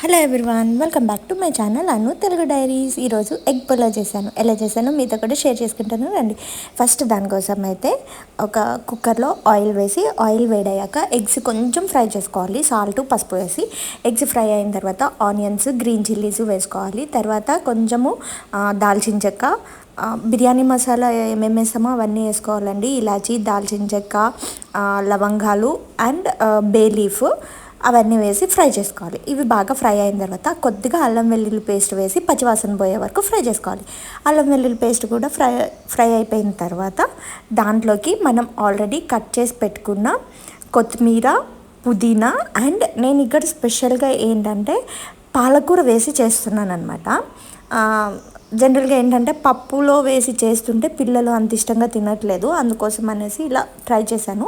Hello everyone, welcome back to my channel Anu Telugu diaries. ఈరోజు egg pulao చేశాను. ఎలా చేశానో మీతో కూడా షేర్ చేసుకుంటాను రండి. ఫస్ట్ దానికోసం అయితే ఒక కుక్కర్లో ఆయిల్ వేసి, ఆయిల్ వేడయ్యాక ఎగ్స్ కొంచెం ఫ్రై చేసుకోవాలి. సాల్ట్, పసుపు వేసి ఎగ్స్ ఫ్రై అయిన తర్వాత ఆనియన్స్, గ్రీన్ చిల్లీస్ వేసుకోవాలి. తర్వాత కొంచెము దాల్చిన చెక్క, బిర్యానీ మసాలా ఏమేమి వేస్తామో అవన్నీ వేసుకోవాలండి. ఇలాచీ, దాల్చిన చెక్క, లవంగాలు అండ్ బే లీఫ్ అవన్నీ వేసి ఫ్రై చేసుకోవాలి. ఇవి బాగా ఫ్రై అయిన తర్వాత కొద్దిగా అల్లం వెల్లుల్లి పేస్ట్ వేసి పచ్చివాసన పోయే వరకు ఫ్రై చేసుకోవాలి. అల్లం వెల్లుల్లి పేస్ట్ కూడా ఫ్రై అయిపోయిన తర్వాత దాంట్లోకి మనం ఆల్రెడీ కట్ చేసి పెట్టుకున్న కొత్తిమీర, పుదీనా అండ్ నేను ఇక్కడ స్పెషల్గా ఏంటంటే పాలకూర వేసి చేస్తున్నాను అనమాట. జనరల్గా ఏంటంటే పప్పులో వేసి చేస్తుంటే పిల్లలు అంత ఇష్టంగా తినట్లేదు, అందుకోసం అనేసి ఇలా ట్రై చేశాను.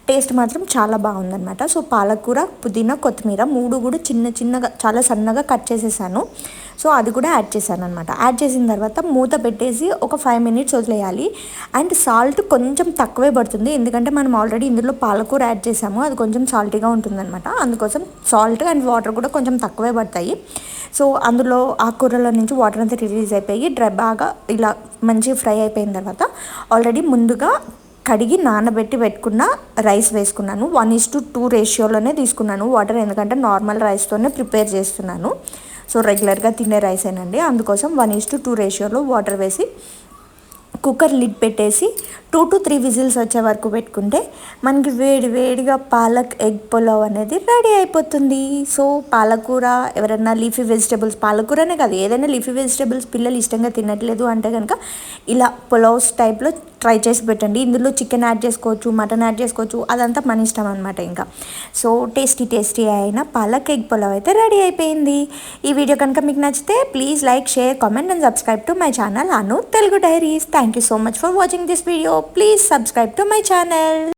టేస్ట్ మాత్రం చాలా బాగుందన్నమాట. సో పాలకూర, పుదీనా, కొత్తిమీర మూడు కూడా చిన్న చిన్నగా చాలా సన్నగా కట్ చేసేసాను. సో అది కూడా యాడ్ చేశాను అనమాట. యాడ్ చేసిన తర్వాత మూత పెట్టేసి ఒక 5 minutes వదిలేయాలి. అండ్ సాల్ట్ కొంచెం తక్కువే పడుతుంది, ఎందుకంటే మనం ఆల్రెడీ ఇందులో పాలకూర యాడ్ చేసాము, అది కొంచెం సాల్టీగా ఉంటుందన్నమాట. అందుకోసం సాల్ట్ అండ్ వాటర్ కూడా కొంచెం తక్కువే పడతాయి. సో అందులో ఆ కూరలో నుంచి వాటర్ అంతా రిలీజ్ అయిపోయి బాగా ఇలా మంచిగా ఫ్రై అయిపోయిన తర్వాత ఆల్రెడీ ముందుగా కడిగి నానబెట్టి పెట్టుకున్న రైస్ వేసుకున్నాను. 1:2 రేషియోలోనే తీసుకున్నాను వాటర్, ఎందుకంటే నార్మల్ రైస్తోనే ప్రిపేర్ చేస్తున్నాను. సో రెగ్యులర్గా తినే రైసేనండి, అందుకోసం 1:2 రేషియోలో వాటర్ వేసి కుక్కర్ లిడ్ పెట్టేసి 2 to 3 విజిల్స్ వచ్చే వరకు పెట్టుకుంటే మనకి వేడిగా పాలక్ ఎగ్ పులావ్ అనేది రెడీ అయిపోతుంది. సో పాలకూర, ఎవరైనా లీఫీ వెజిటేబుల్స్, పాలకూరనే కాదు ఏదైనా లీఫీ వెజిటేబుల్స్ పిల్లలు ఇష్టంగా తినట్లేదు అంటే కనుక ఇలా పులావ్స్ టైప్లో ట్రై చేసి పెట్టండి. ఇందులో చికెన్ యాడ్ చేసుకోవచ్చు, మటన్ యాడ్ చేసుకోవచ్చు, అదంతా మన ఇష్టం అనమాట. ఇంకా సో టేస్టీ అయిన పాలక్ ఎగ్ పులావ్ అయితే రెడీ అయిపోయింది. ఈ వీడియో కనుక మీకు నచ్చితే please like, share, comment and subscribe to my channel Anu Telugu diaries. Thank you so much for watching this video. Please subscribe to my channel.